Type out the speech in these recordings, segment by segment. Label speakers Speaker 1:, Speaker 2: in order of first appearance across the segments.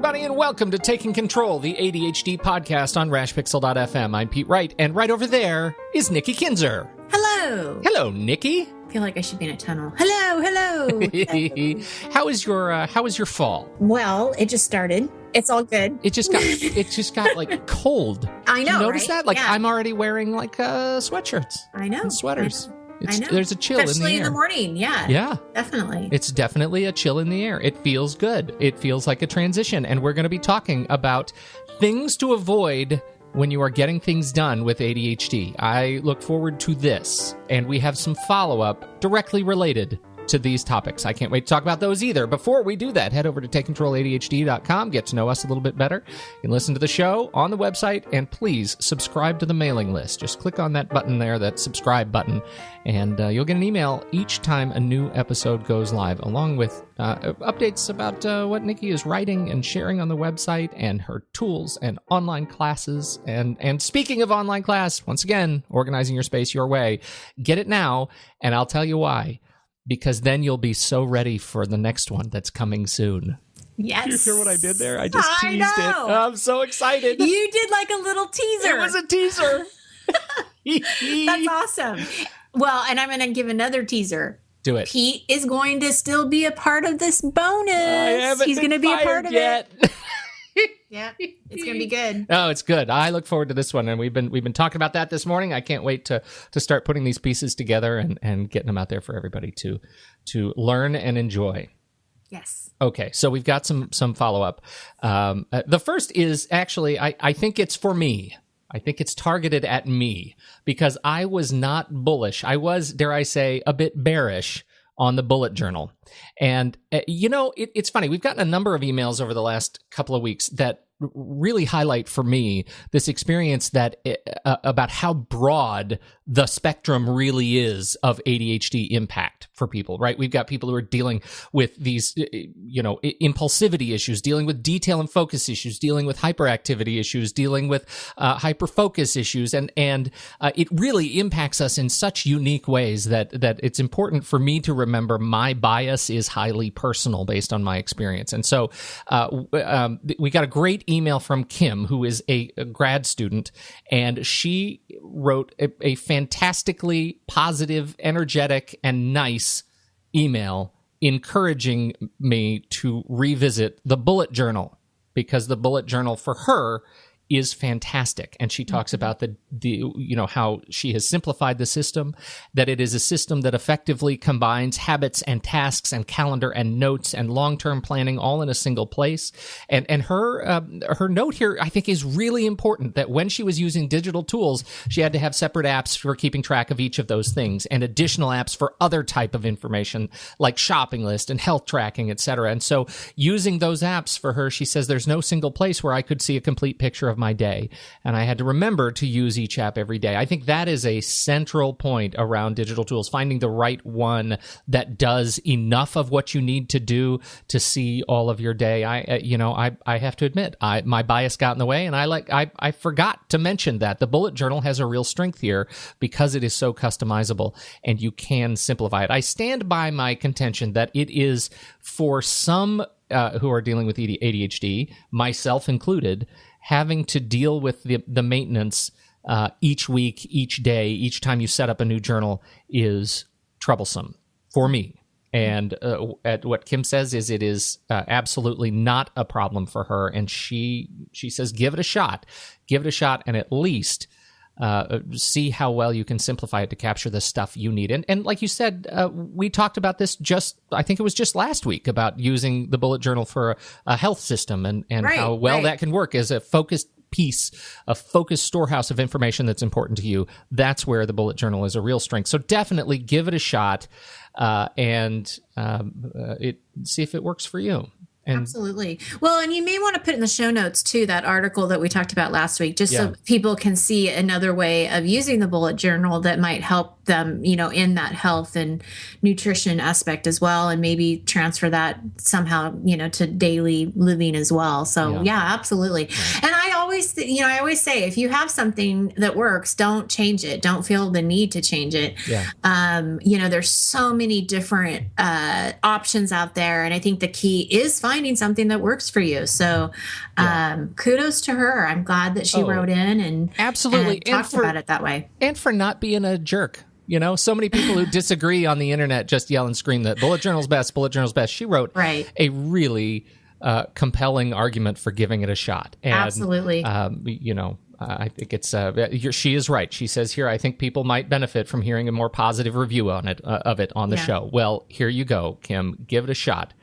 Speaker 1: everybody, and welcome to Taking Control, the ADHD podcast on rashpixel.fm. I'm Pete Wright, and right over there is Nikki Kinzer.
Speaker 2: Hello.
Speaker 1: Hello, Nikki.
Speaker 2: I feel like I should be in a tunnel. Hello.
Speaker 1: How is your fall?
Speaker 2: Well, it just started. It's all good.
Speaker 1: It just got like cold.
Speaker 2: I know.
Speaker 1: Did you notice
Speaker 2: right?
Speaker 1: that? Like
Speaker 2: Yeah.
Speaker 1: I'm already wearing like sweatshirts.
Speaker 2: I know.
Speaker 1: And sweaters.
Speaker 2: I know.
Speaker 1: There's a chill
Speaker 2: Especially
Speaker 1: in the air.
Speaker 2: morning. Yeah.
Speaker 1: Yeah.
Speaker 2: Definitely.
Speaker 1: It's definitely a chill in the air. It feels good. It feels like a transition. And we're going to be talking about things to avoid when you are getting things done with ADHD. I look forward to this. And we have some follow-up directly related to these topics. I can't wait to talk about those either. Before we do that, head over to takecontroladhd.com, get to know us a little bit better. You can listen to the show on the website, and please subscribe to the mailing list. Just click on that button there, that subscribe button, and you'll get an email each time a new episode goes live, along with updates about what Nikki is writing and sharing on the website, and her tools and online classes. And speaking of online class, once again, organizing your space your way. Get it now, and I'll tell you why. Because then you'll be so ready for the next one that's coming soon.
Speaker 2: Yes.
Speaker 1: You hear what I did there? I just teased it.
Speaker 2: know.
Speaker 1: I'm so excited.
Speaker 2: You did like a little teaser.
Speaker 1: It was a teaser.
Speaker 2: That's awesome. Well, and I'm going to give another teaser.
Speaker 1: Do it.
Speaker 2: Pete is going to still be a part of this bonus. He's going to be a part of it. Yeah, it's going to be good.
Speaker 1: Oh, it's good. I look forward to this one, and we've been talking about that this morning. I can't wait to start putting these pieces together and getting them out there for everybody to learn and enjoy.
Speaker 2: Yes.
Speaker 1: Okay, so we've got some follow-up. The first is actually, I think it's for me. I think it's targeted at me because I was not bullish. I was, dare I say, a bit bearish on the bullet journal. And, it's funny. We've gotten a number of emails over the last couple of weeks that really highlight for me this experience that about how broad the spectrum really is of ADHD impact for people, right? We've got people who are dealing with these, impulsivity issues, dealing with detail and focus issues, dealing with hyperactivity issues, dealing with hyperfocus issues. And it really impacts us in such unique ways that it's important for me to remember my bias is highly personal based on my experience. And so we got a great email from Kim, who is a grad student, and she wrote a fantastically positive, energetic, and nice email encouraging me to revisit the bullet journal, because the bullet journal for her is fantastic. And she talks about the how she has simplified the system, that it is a system that effectively combines habits and tasks and calendar and notes and long-term planning all in a single place. And her note here, I think, is really important, that when she was using digital tools, she had to have separate apps for keeping track of each of those things and additional apps for other type of information like shopping list and health tracking, etc. And so using those apps for her, she says, there's no single place where I could see a complete picture of my day. And I had to remember to use each app every day. I think that is a central point around digital tools, finding the right one that does enough of what you need to do to see all of your day. I have to admit, my bias got in the way, and I forgot to mention that the bullet journal has a real strength here because it is so customizable and you can simplify it. I stand by my contention that it is for some who are dealing with ADHD, myself included, having to deal with the maintenance each week, each day, each time you set up a new journal is troublesome for me. And what Kim says is it is absolutely not a problem for her. And she says, give it a shot, and at least see how well you can simplify it to capture the stuff you need. And like you said, we talked about this I think it was just last week, about using the bullet journal for a health system and how well that can work as a focused piece, a focused storehouse of information that's important to you. That's where the bullet journal is a real strength. So definitely give it a shot and see if it works for you.
Speaker 2: Absolutely. Well, and you may want to put in the show notes, too, that article that we talked about last week, just so people can see another way of using the bullet journal that might help them, in that health and nutrition aspect as well, and maybe transfer that somehow, to daily living as well. So, yeah absolutely. Right. And I always say, if you have something that works, don't change it. Don't feel the need to change it. Yeah. There's so many different options out there. And I think the key is finding finding something that works for you. So kudos to her. I'm glad that she wrote in and
Speaker 1: absolutely
Speaker 2: and talked about it that way.
Speaker 1: And for not being a jerk. You know, so many people who disagree on the internet just yell and scream that bullet journal's best, bullet journal's best. She wrote a really compelling argument for giving it a shot. And,
Speaker 2: absolutely.
Speaker 1: You know, I think it's she is right. She says here, I think people might benefit from hearing a more positive review on it of it on the show. Well, here you go, Kim. Give it a shot.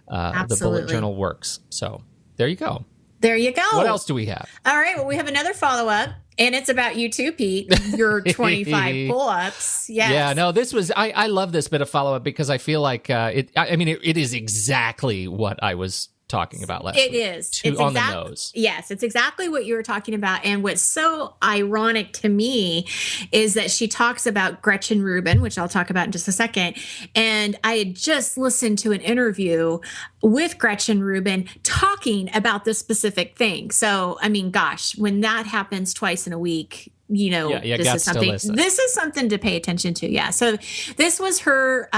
Speaker 1: The bullet journal works. So there you go.
Speaker 2: There you go.
Speaker 1: What else do we have?
Speaker 2: All right. Well, we have another follow-up, and it's about you too, Pete. Your 25 pull-ups. Yes. Yeah. No, this was. I love this bit of follow-up because I feel like it. I mean, it is exactly what I was talking about last week. It is. It's on the nose. Yes, it's exactly what you were talking about. And what's so ironic to me is that she talks about Gretchen Rubin, which I'll talk about in just a second. And I had just listened to an interview with Gretchen Rubin talking about this specific thing. So, I mean, gosh, when that happens twice in a week, you know, this is something to pay attention to. Yeah. So this was her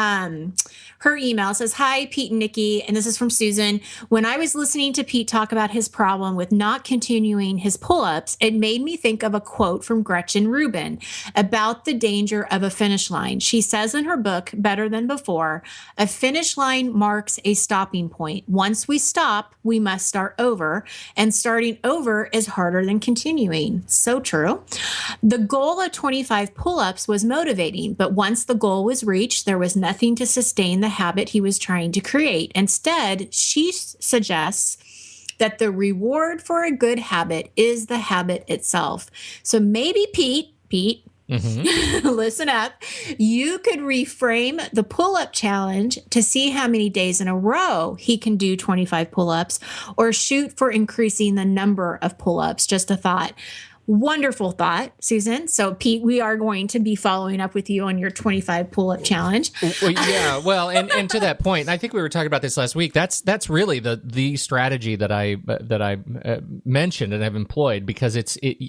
Speaker 2: email. It says, "Hi, Pete and Nikki." And this is from Susan. "When I was listening to Pete talk about his problem with not continuing his pull-ups, it made me think of a quote from Gretchen Rubin about the danger of a finish line. She says in her book, Better Than Before, a finish line marks a stopping point. Once we stop, we must start over. And starting over is harder than continuing." So true. "The goal of 25 pull-ups was motivating, but once the goal was reached, there was nothing to sustain the habit he was trying to create. Instead, she suggests that the reward for a good habit is the habit itself. So maybe Pete, listen up. You could reframe the pull-up challenge to see how many days in a row he can do 25 pull-ups, or shoot for increasing the number of pull-ups. Just a thought." Wonderful thought, Susan. So, Pete, we are going to be following up with you on your 25 pull-up challenge.
Speaker 1: Well, and to that point, I think we were talking about this last week. That's really the strategy that I mentioned and have employed, because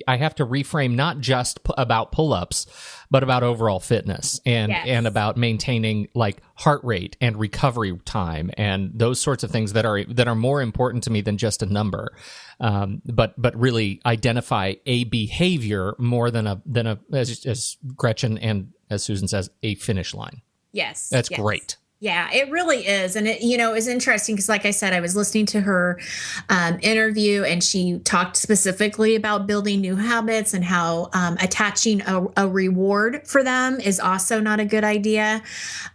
Speaker 1: I have to reframe not just about pull-ups, but about overall fitness and about maintaining like heart rate and recovery time and those sorts of things that are more important to me than just a number. But really identify a behavior more than a as Gretchen and as Susan says, a finish line.
Speaker 2: Yes.
Speaker 1: That's great.
Speaker 2: Yeah, it really is. And it, is interesting because, like I said, I was listening to her interview, and she talked specifically about building new habits and how attaching a reward for them is also not a good idea.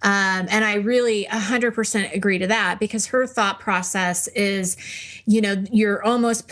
Speaker 2: And I really 100% agree to that, because her thought process is, you're almost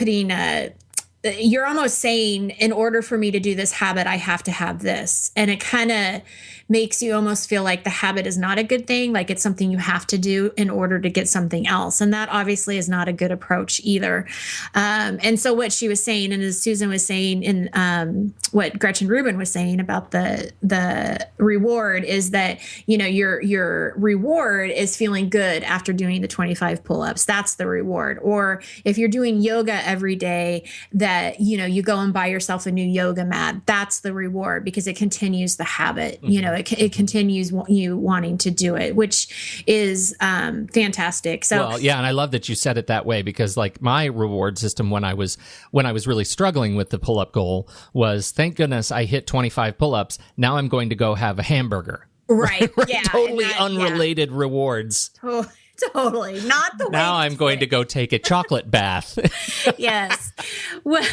Speaker 2: saying, in order for me to do this habit, I have to have this. And it kind of makes you almost feel like the habit is not a good thing, like it's something you have to do in order to get something else. And that obviously is not a good approach either. And so what she was saying, and as Susan was saying, in what Gretchen Rubin was saying about the reward, is that, your reward is feeling good after doing the 25 pull-ups. That's the reward. Or if you're doing yoga every day, that, you go and buy yourself a new yoga mat, that's the reward, because it continues the habit. It continues you wanting to do it, which is fantastic. So,
Speaker 1: well, yeah, and I love that you said it that way, because like my reward system when I was really struggling with the pull-up goal was, thank goodness I hit 25 pull-ups. Now I'm going to go have a hamburger.
Speaker 2: Right. Yeah.
Speaker 1: Totally unrelated rewards.
Speaker 2: Totally. Not the way.
Speaker 1: Now I'm going to go take a chocolate bath.
Speaker 2: Yes. Well,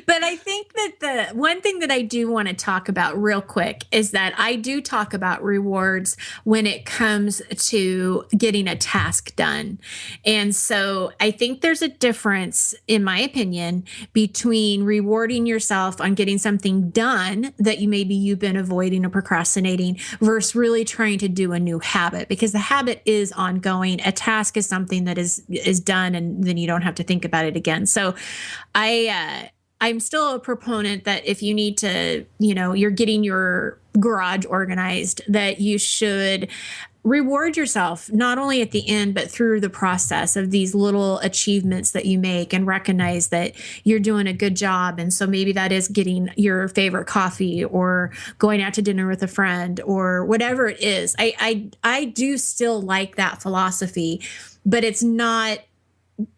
Speaker 2: but I think that the one thing that I do want to talk about real quick is that I do talk about rewards when it comes to getting a task done. And so I think there's a difference, in my opinion, between rewarding yourself on getting something done that you've been avoiding or procrastinating, versus really trying to do a new habit, because the habit is ongoing. A task is something that is done, and then you don't have to think about it again. So I'm still a proponent that if you need to, you're getting your garage organized, that you should reward yourself, not only at the end, but through the process of these little achievements that you make, and recognize that you're doing a good job. And so maybe that is getting your favorite coffee, or going out to dinner with a friend, or whatever it is. I do still like that philosophy. but it's not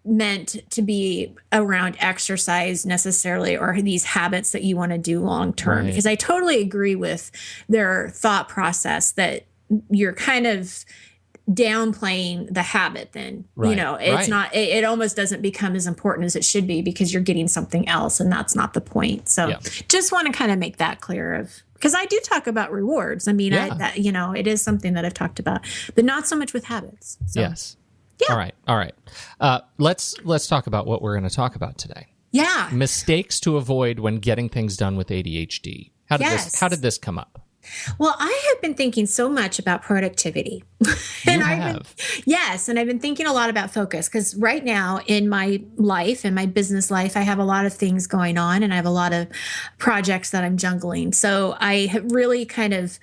Speaker 2: meant to be around exercise necessarily, or these habits that you want to do long term.
Speaker 1: Right.
Speaker 2: Because I totally agree with their thought process that you're kind of downplaying the habit then.
Speaker 1: Right.
Speaker 2: It's not, it almost doesn't become as important as it should be because you're getting something else, and that's not the point. So just want to kind of make that clear because I do talk about rewards. I mean, it is something that I've talked about, but not so much with habits. So.
Speaker 1: Yes.
Speaker 2: Yeah.
Speaker 1: All right. Let's talk about what we're going to talk about today.
Speaker 2: Yeah.
Speaker 1: Mistakes to avoid when getting things done with ADHD. How did this come up?
Speaker 2: Well, I have been thinking so much about productivity.
Speaker 1: And I've
Speaker 2: been thinking a lot about focus, because right now in my life, in my business life, I have a lot of things going on and I have a lot of projects that I'm juggling. So I have really kind of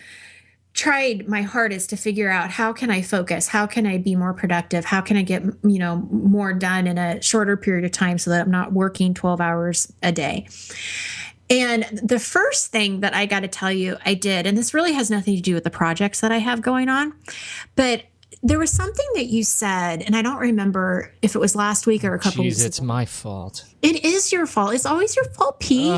Speaker 2: tried my hardest to figure out, how can I focus? How can I be more productive? How can I get, more done in a shorter period of time so that I'm not working 12 hours a day? And the first thing that I got to tell you I did, and this really has nothing to do with the projects that I have going on, but there was something that you said, and I don't remember if it was last week or a couple weeks ago.
Speaker 1: It's my fault.
Speaker 2: It is your fault. It's always your fault, Pete.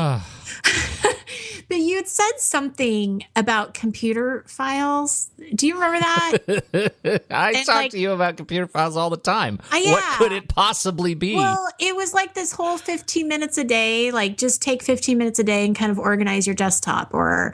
Speaker 2: But you had said something about computer files. Do you remember that?
Speaker 1: I talk to you about computer files all the time.
Speaker 2: Yeah.
Speaker 1: What could it possibly be?
Speaker 2: Well, it was like this whole 15 minutes a day, like just take 15 minutes a day and kind of organize your desktop, or,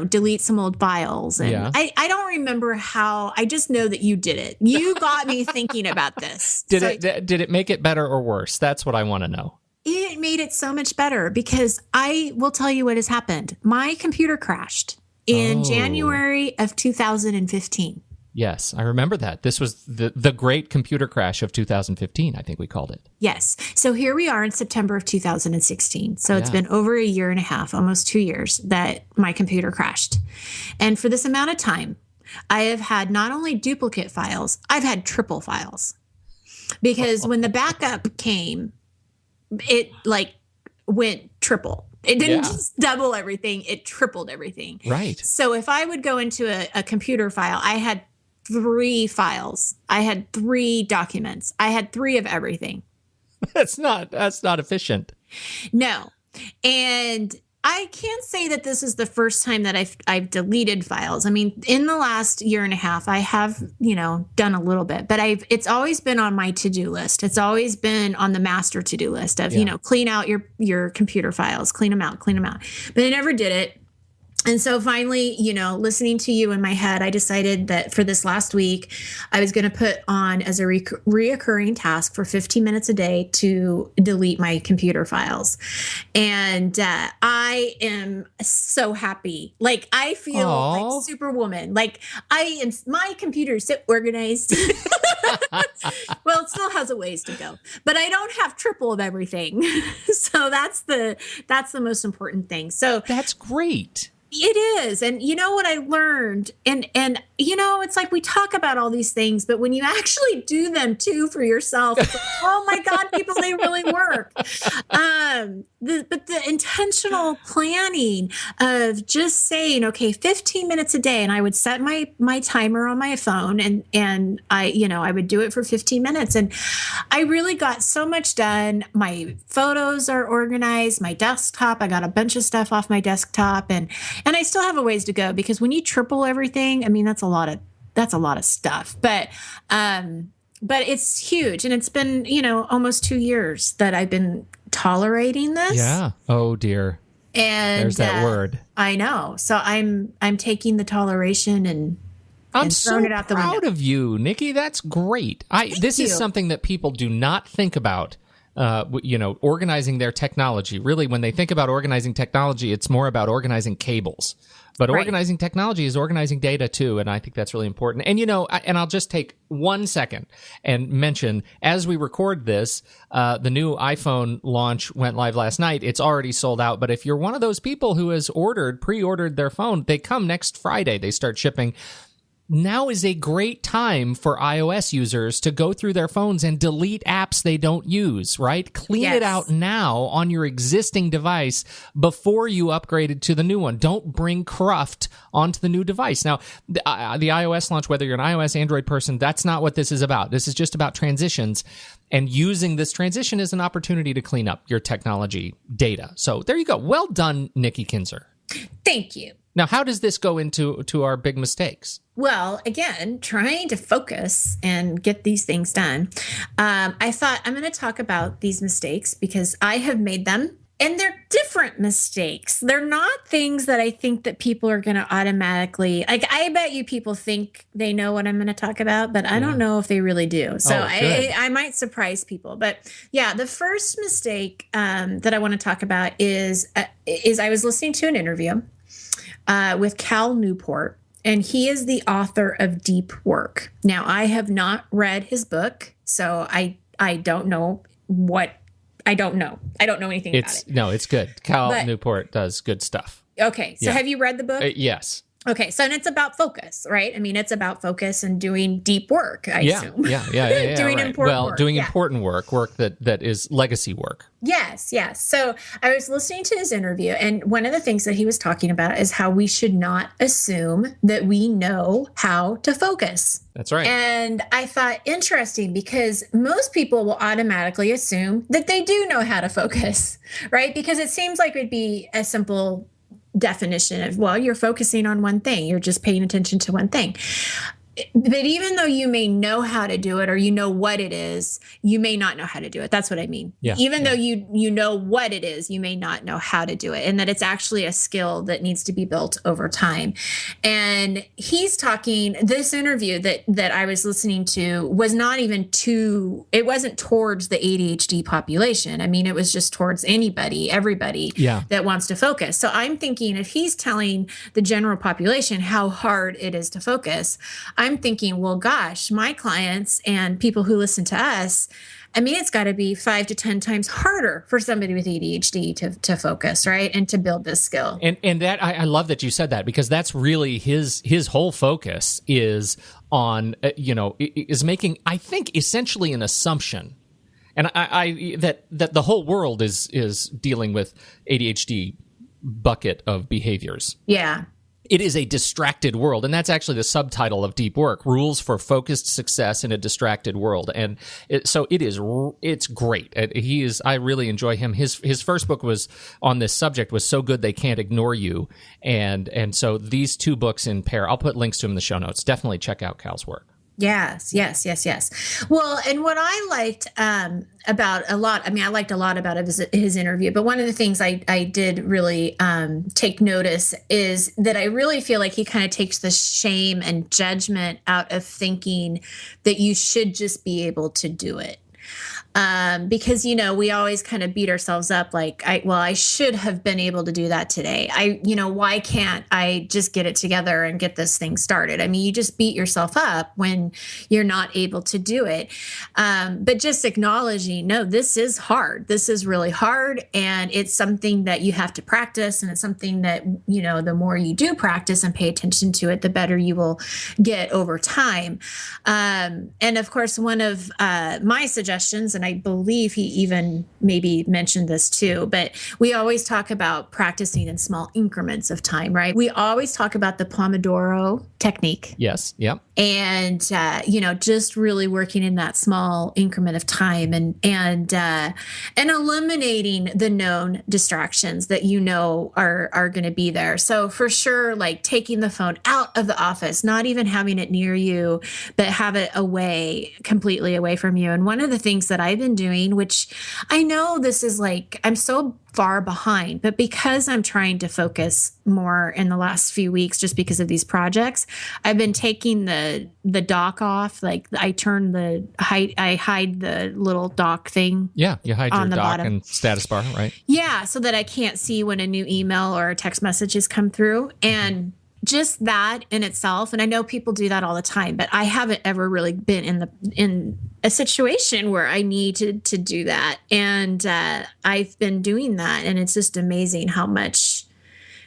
Speaker 2: delete some old files. And I don't remember how. I just know that you did it. You got me thinking about this.
Speaker 1: Did it make it better or worse? That's what I want to know.
Speaker 2: It made it so much better, because I will tell you what has happened. My computer crashed in January of 2015.
Speaker 1: Yes, I remember that. This was the great computer crash of 2015, I think we called it.
Speaker 2: Yes. So here we are in September of 2016. So it's been over a year and a half, almost 2 years, that my computer crashed. And for this amount of time, I have had not only duplicate files, I've had triple files. Because when the backup came, it went triple. It didn't just double everything. It tripled everything.
Speaker 1: Right.
Speaker 2: So if I would go into a computer file, I had 3 files. I had 3 documents. I had 3 of everything.
Speaker 1: That's not efficient. No.
Speaker 2: And I can't say that this is the first time that I've deleted files. I mean, in the last year and a half, I have, done a little bit, but it's always been on my to-do list. It's always been on the master to-do list of, clean out your computer files, clean them out. But I never did it. And so finally, listening to you in my head, I decided that for this last week, I was going to put on as a reoccurring task for 15 minutes a day to delete my computer files. And I am so happy. Like, I feel like Superwoman. Like, my computer is so organized. Well, it still has a ways to go, but I don't have triple of everything. So that's the most important thing. So
Speaker 1: that's great.
Speaker 2: It is. And you know what I learned? And it's like we talk about all these things, but when you actually do them too for yourself, it's like, oh my God, people, they really work. But the intentional planning of just saying, okay, 15 minutes a day, and I would set my timer on my phone, and I would do it for 15 minutes. And I really got so much done. My photos are organized, my desktop, I got a bunch of stuff off my desktop, and I still have a ways to go, because when you triple everything, I mean, that's a lot of stuff, but it's huge. And it's been, almost 2 years that I've been tolerating this.
Speaker 1: Yeah. Oh dear.
Speaker 2: And
Speaker 1: there's that word.
Speaker 2: I know. So I'm taking the toleration and
Speaker 1: so
Speaker 2: it out the window.
Speaker 1: Proud of you, Nikki. That's great. This is something that people do not think about. Organizing their technology. Really, when they think about organizing technology, it's more about organizing cables. But organizing technology is organizing data too, and I think that's really important. And and I'll just take 1 second and mention, as we record this, the new iPhone launch went live last night. It's already sold out, but if you're one of those people who has pre-ordered their phone, they come next Friday. They start shipping. now is a great time for iOS users to go through their phones and delete apps they don't use, right? Clean it out now on your existing device before you upgrade it to the new one. Don't bring cruft onto the new device. Now, the iOS launch, whether you're an iOS, Android person, that's not what this is about. This is just about transitions and using this transition as an opportunity to clean up your technology data. So there you go. Well done, Nikki Kinzer.
Speaker 2: Thank you.
Speaker 1: Now, how does this go into our big mistakes?
Speaker 2: Well, again, trying to focus and get these things done. I thought I'm going to talk about these mistakes because I have made them, and they're different mistakes. They're not things that I think that people are going to automatically, like, I bet you people think they know what I'm going to talk about, but I don't know if they really do. So I might surprise people. But yeah, the first mistake that I want to talk about is I was listening to an interview with Cal Newport, and he is the author of Deep Work. Now, I have not read his book, so I don't know what I don't know. I don't know anything about it.
Speaker 1: No, it's good. Cal Newport does good stuff.
Speaker 2: Okay, so have you read the book?
Speaker 1: Yes.
Speaker 2: Okay, so and it's about focus, right? I mean, it's about focus and doing deep work, I assume.
Speaker 1: Yeah.
Speaker 2: Doing important work.
Speaker 1: Doing important work that is legacy work.
Speaker 2: Yes. So I was listening to his interview, and one of the things that he was talking about is how we should not assume that we know how to focus.
Speaker 1: That's right.
Speaker 2: And I thought, interesting, because most people will automatically assume that they do know how to focus, right? Because it seems like it would be a simple definition of, well, you're focusing on one thing. You're just paying attention to one thing. But even though you may know how to do it or you know what it is, you may not know how to do it. That's what I mean. Even though you know what it is, you may not know how to do it, and that it's actually a skill that needs to be built over time. And he's talking, this interview that I was listening to was not even it wasn't towards the ADHD population. I mean, it was just towards everybody that wants to focus. So I'm thinking, if he's telling the general population how hard it is to focus, I'm thinking, well, gosh, my clients and people who listen to us, I mean, it's got to be 5 to 10 times harder for somebody with ADHD to focus, right? And to build this skill.
Speaker 1: And that I love that you said that, because that's really his whole focus is on, is making, I think, essentially an assumption. And that the whole world is dealing with ADHD bucket of behaviors.
Speaker 2: Yeah.
Speaker 1: It is a distracted world, and that's actually the subtitle of Deep Work: Rules for Focused Success in a Distracted World. And it's great. I really enjoy him. His first book was on this subject, was So Good They Can't Ignore You, and so these two books in pair. I'll put links to them in the show notes. Definitely check out Cal's work.
Speaker 2: Yes. Well, and what I liked about a lot, I mean, I liked a lot about his interview, but one of the things I did really take notice is that I really feel like he kind of takes the shame and judgment out of thinking that you should just be able to do it. Because, we always kind of beat ourselves up like, I should have been able to do that today. Why can't I just get it together and get this thing started? I mean, you just beat yourself up when you're not able to do it. But just acknowledging, no, this is hard. This is really hard. And it's something that you have to practice. And it's something that, the more you do practice and pay attention to it, the better you will get over time. And of course, one of my suggestions, and I believe he even maybe mentioned this too, but we always talk about practicing in small increments of time, right? We always talk about the Pomodoro technique.
Speaker 1: Yes. Yep.
Speaker 2: And, just really working in that small increment of time and eliminating the known distractions that are going to be there. So for sure, like taking the phone out of the office, not even having it near you, but have it completely away from you. And one of the things that I've been doing, which I know this is like, I'm so far behind, but because I'm trying to focus more in the last few weeks, just because of these projects, I've been taking the dock off. Like I hide the little dock thing.
Speaker 1: Yeah, you hide your dock
Speaker 2: bottom.
Speaker 1: And status bar, right?
Speaker 2: Yeah, so that I can't see when a new email or a text message has come through. And just that in itself, and I know people do that all the time, but I haven't ever really been in a situation where I need to do that. And I've been doing that, and it's just amazing how much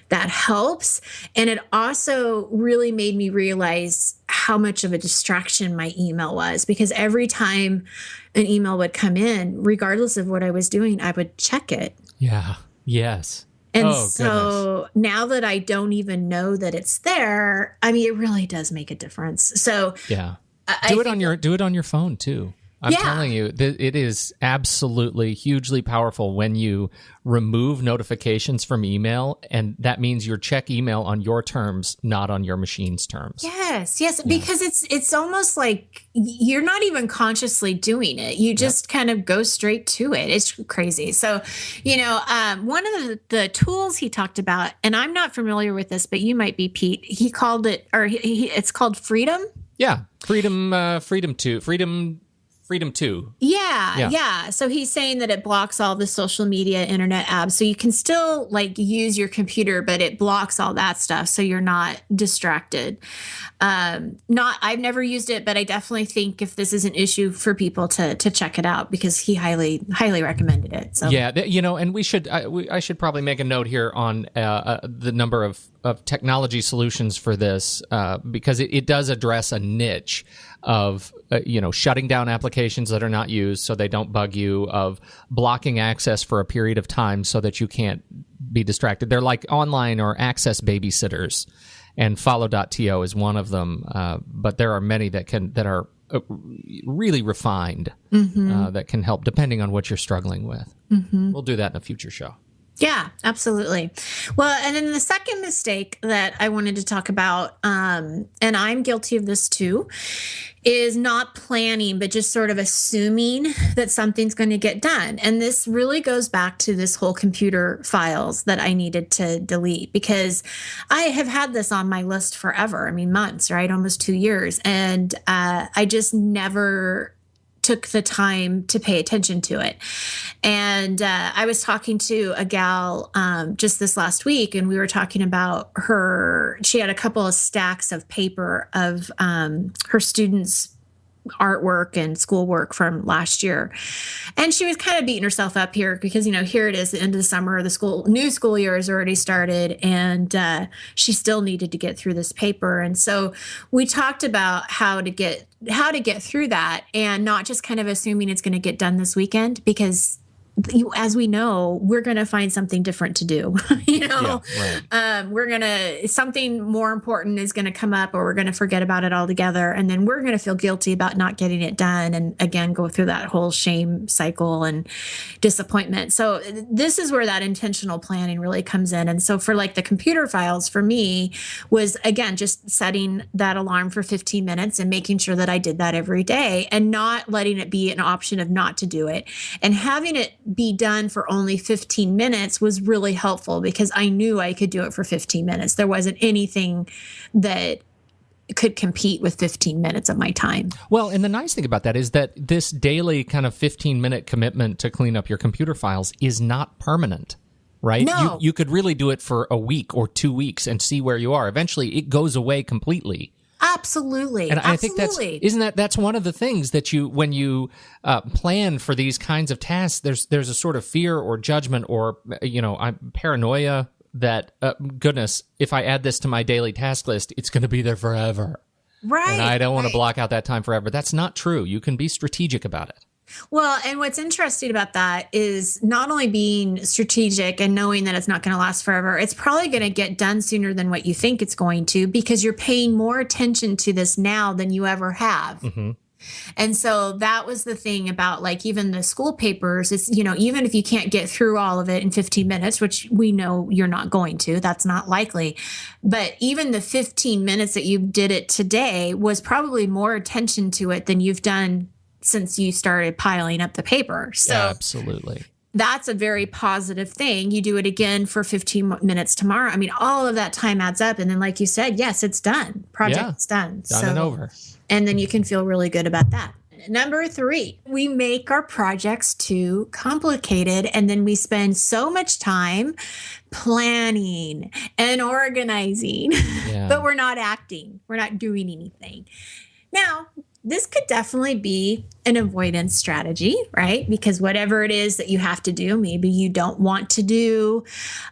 Speaker 2: that helps. And it also really made me realize how much of a distraction my email was, because every time an email would come in, regardless of what I was doing, I would check it.
Speaker 1: Yeah. Yes.
Speaker 2: And
Speaker 1: goodness.
Speaker 2: Now that I don't even know that it's there, I mean, it really does make a difference. So
Speaker 1: yeah, do it on your phone too. I'm telling you, it is absolutely hugely powerful when you remove notifications from email, and that means you check email on your terms, not on your machine's terms.
Speaker 2: Yes, because it's almost like you're not even consciously doing it. You just kind of go straight to it. It's crazy. So, one of the tools he talked about, and I'm not familiar with this, but you might be, Pete. He called it, or it's called Freedom.
Speaker 1: Yeah, Freedom 2.
Speaker 2: Yeah. So he's saying that it blocks all the social media, internet apps. So you can still use your computer, but it blocks all that stuff. So you're not distracted. I've never used it, but I definitely think if this is an issue for people to check it out, because he highly recommended it. So
Speaker 1: yeah, and I should probably make a note here on the number of technology solutions for this, because it does address a niche of shutting down applications that are not used so they don't bug you, of blocking access for a period of time so that you can't be distracted. They're like online or access babysitters, and follow.to is one of them, but there are many that are really refined, that can help depending on what you're struggling with. We'll do that in a future show.
Speaker 2: Yeah, absolutely. Well, and then the second mistake that I wanted to talk about, and I'm guilty of this too, is not planning, but just sort of assuming that something's going to get done. And this really goes back to this whole computer files that I needed to delete, because I have had this on my list forever. I mean, months, right? Almost 2 years. And I just never took the time to pay attention to it. And I was talking to a gal just this last week, and we were talking about she had a couple of stacks of paper of her students' artwork and schoolwork from last year. And she was kind of beating herself up here because, here it is, the end of the summer, new school year has already started, and she still needed to get through this paper. And so we talked about how to get through that, and not just kind of assuming it's going to get done this weekend, because as we know, we're going to find something different to do. Something more important is going to come up, or we're going to forget about it altogether. And then we're going to feel guilty about not getting it done. And again, go through that whole shame cycle and disappointment. So this is where that intentional planning really comes in. And so for the computer files, for me was, again, just setting that alarm for 15 minutes and making sure that I did that every day, and not letting it be an option of not to do it, and having it be done for only 15 minutes was really helpful, because I knew I could do it for 15 minutes. There wasn't anything that could compete with 15 minutes of my time.
Speaker 1: Well, and the nice thing about that is that this daily kind of 15-minute commitment to clean up your computer files is not permanent, right?
Speaker 2: No.
Speaker 1: You could really do it for a week or 2 weeks and see where you are. Eventually, it goes away completely.
Speaker 2: Absolutely.
Speaker 1: And I think that's one of the things that when you plan for these kinds of tasks, there's a sort of fear or judgment or, paranoia that, goodness, if I add this to my daily task list, it's going to be there forever.
Speaker 2: Right.
Speaker 1: And I don't want to block out that time forever. That's not true. You can be strategic about it.
Speaker 2: Well, and what's interesting about that is not only being strategic and knowing that it's not going to last forever, it's probably going to get done sooner than what you think it's going to, because you're paying more attention to this now than you ever have.
Speaker 1: Mm-hmm.
Speaker 2: And so that was the thing about even the school papers. It's, even if you can't get through all of it in 15 minutes, which we know you're not going to, that's not likely. But even the 15 minutes that you did it today was probably more attention to it than you've done since you started piling up the paper. So
Speaker 1: absolutely.
Speaker 2: That's a very positive thing. You do it again for 15 minutes tomorrow. I mean, all of that time adds up. And then, like you said, yes, it's done. Project's done.
Speaker 1: Done and over.
Speaker 2: And then you can feel really good about that. Number 3, we make our projects too complicated, and then we spend so much time planning and organizing, but we're not acting. We're not doing anything. Now, this could definitely be an avoidance strategy, right? Because whatever it is that you have to do, maybe you don't want to do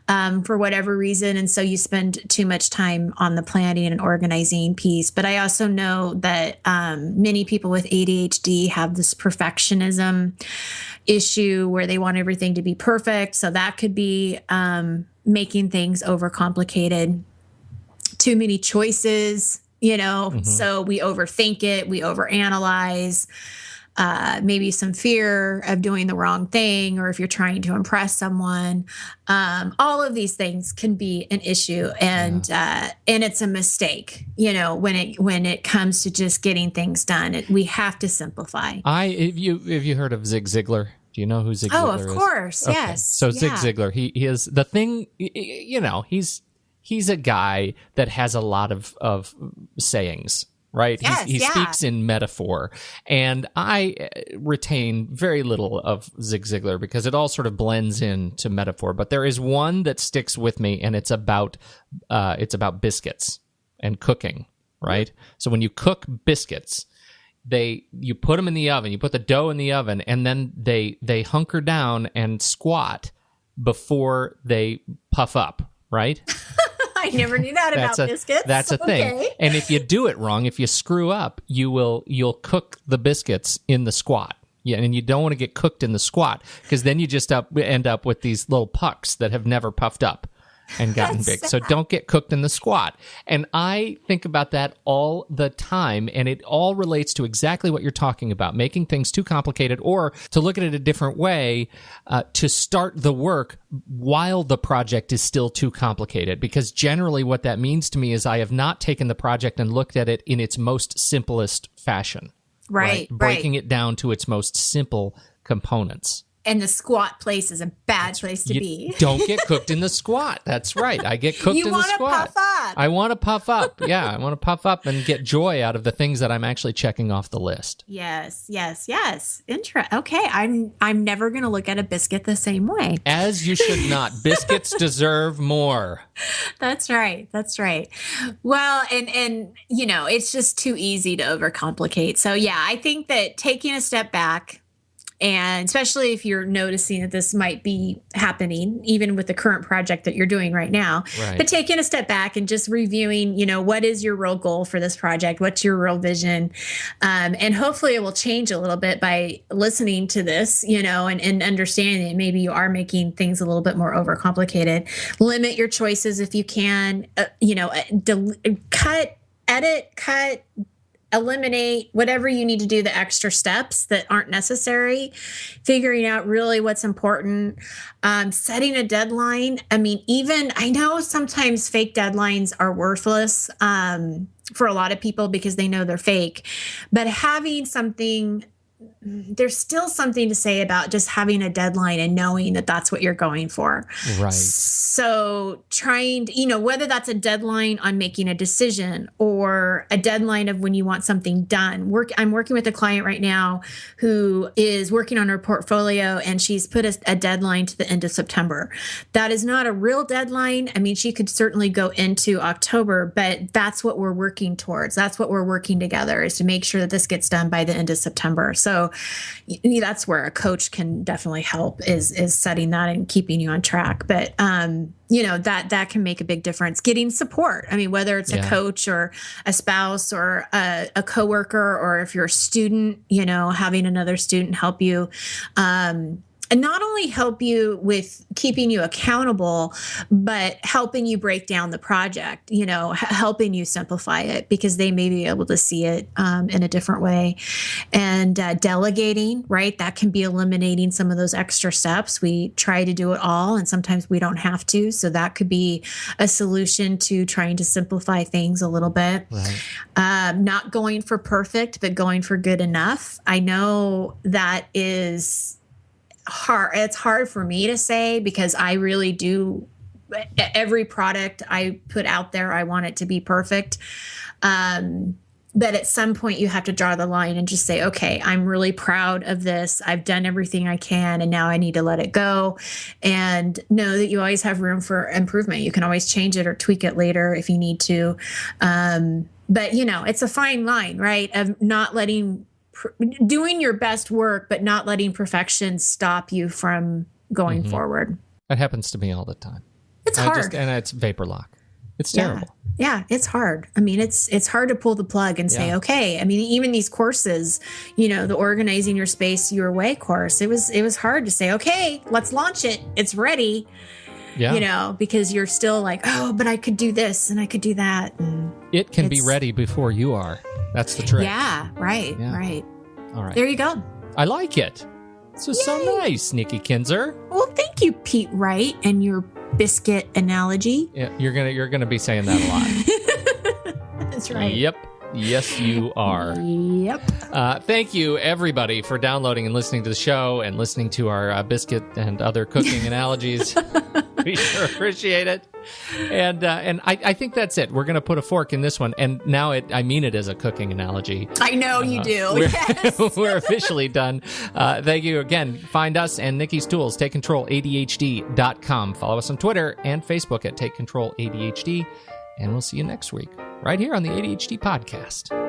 Speaker 2: for whatever reason. And so you spend too much time on the planning and organizing piece. But I also know that many people with ADHD have this perfectionism issue where they want everything to be perfect. So that could be making things overcomplicated, too many choices. So we overthink it, we overanalyze, maybe some fear of doing the wrong thing, or if you're trying to impress someone. All of these things can be an issue, and it's a mistake, when it comes to just getting things done. We have to simplify.
Speaker 1: Have you heard of Zig Ziglar? Do you know who Zig Ziglar is?
Speaker 2: Oh, of course,
Speaker 1: okay.
Speaker 2: Yes.
Speaker 1: So Zig Ziglar, he is the thing, he's a guy that has a lot of sayings, right?
Speaker 2: Yes,
Speaker 1: he speaks in metaphor. And I retain very little of Zig Ziglar because it all sort of blends into metaphor. But there is one that sticks with me, and it's about biscuits and cooking, right? So when you cook biscuits, you put them in the oven, you put the dough in the oven, and then they hunker down and squat before they puff up, right?
Speaker 2: I never knew that about biscuits.
Speaker 1: That's a thing. And if you do it wrong, if you screw up, you'll cook the biscuits in the squat. Yeah, and you don't want to get cooked in the squat because then you just end up with these little pucks that have never puffed up and gotten big. So don't get cooked in the squat. And I think about that all the time, and it all relates to exactly what you're talking about, making things too complicated, or to look at it a different way, to start the work while the project is still too complicated. Because generally what that means to me is I have not taken the project and looked at it in its most simplest fashion.
Speaker 2: Right.
Speaker 1: Breaking it down to its most simple components.
Speaker 2: And the squat place is a bad place to be.
Speaker 1: Don't get cooked in the squat. That's right. I get cooked in the squat.
Speaker 2: You want to puff up.
Speaker 1: I want to puff up. Yeah, I want to puff up and get joy out of the things that I'm actually checking off the list.
Speaker 2: Yes. Okay, I'm never going to look at a biscuit the same way.
Speaker 1: As you should not. Biscuits deserve more.
Speaker 2: That's right. Well, and it's just too easy to overcomplicate. So yeah, I think that taking a step back, and especially if you're noticing that this might be happening, even with the current project that you're doing right now, but taking a step back and just reviewing, what is your real goal for this project? What's your real vision? And hopefully it will change a little bit by listening to this, and understanding that maybe you are making things a little bit more overcomplicated. Limit your choices if you can, cut, eliminate whatever you need to do, the extra steps that aren't necessary, figuring out really what's important, setting a deadline. I know sometimes fake deadlines are worthless for a lot of people because they know they're fake, but having something, there's still something to say about just having a deadline and knowing that that's what you're going for.
Speaker 1: Right.
Speaker 2: So trying to, whether that's a deadline on making a decision or a deadline of when you want something done. I'm working with a client right now who is working on her portfolio, and she's put a deadline to the end of September. That is not a real deadline. She could certainly go into October, but that's what we're working towards. That's what we're working together, is to make sure that this gets done by the end of September. So that's where a coach can definitely help, is setting that and keeping you on track. But, that can make a big difference. Getting support. Whether it's a coach or a spouse or a coworker, or if you're a student, having another student help you, and not only help you with keeping you accountable, but helping you break down the project, helping you simplify it, because they may be able to see it in a different way. And delegating, right? That can be eliminating some of those extra steps. We try to do it all, and sometimes we don't have to. So that could be a solution to trying to simplify things a little bit. Right. Not going for perfect, but going for good enough. I know that is hard. It's hard for me to say, because I really do, every product I put out there, I want it to be perfect. But at some point you have to draw the line and just say, okay, I'm really proud of this. I've done everything I can, and now I need to let it go, and know that you always have room for improvement. You can always change it or tweak it later if you need to. But it's a fine line, right? Of not letting, doing your best work, but not letting perfection stop you from going forward.
Speaker 1: That happens to me all the time.
Speaker 2: It's hard.
Speaker 1: And it's vapor lock. It's terrible.
Speaker 2: Yeah, it's hard. I mean, it's hard to pull the plug and say, okay. I mean, even these courses, the Organizing Your Space Your Way course, it was hard to say, okay, let's launch it. It's ready. Yeah. Because you're still like, oh, but I could do this and I could do that. And
Speaker 1: it can be ready before you are. That's the trick.
Speaker 2: Yeah, right.
Speaker 1: All right.
Speaker 2: There you go.
Speaker 1: I like it. This is so nice, Nikki Kinzer.
Speaker 2: Well, thank you, Pete Wright, and your biscuit analogy.
Speaker 1: Yeah, you're gonna be saying that a
Speaker 2: lot. That's right.
Speaker 1: Yep. Yes, you are.
Speaker 2: Yep.
Speaker 1: Thank you, everybody, for downloading and listening to the show and listening to our biscuit and other cooking analogies. We sure appreciate it. And I think that's it. We're going to put a fork in this one. And now I mean it as a cooking analogy.
Speaker 2: I know you do.
Speaker 1: Yes. We're officially done. Thank you again. Find us and Nikki's tools, TakeControlADHD.com. Follow us on Twitter and Facebook at Take Control ADHD. And we'll see you next week, right here on the ADHD Podcast.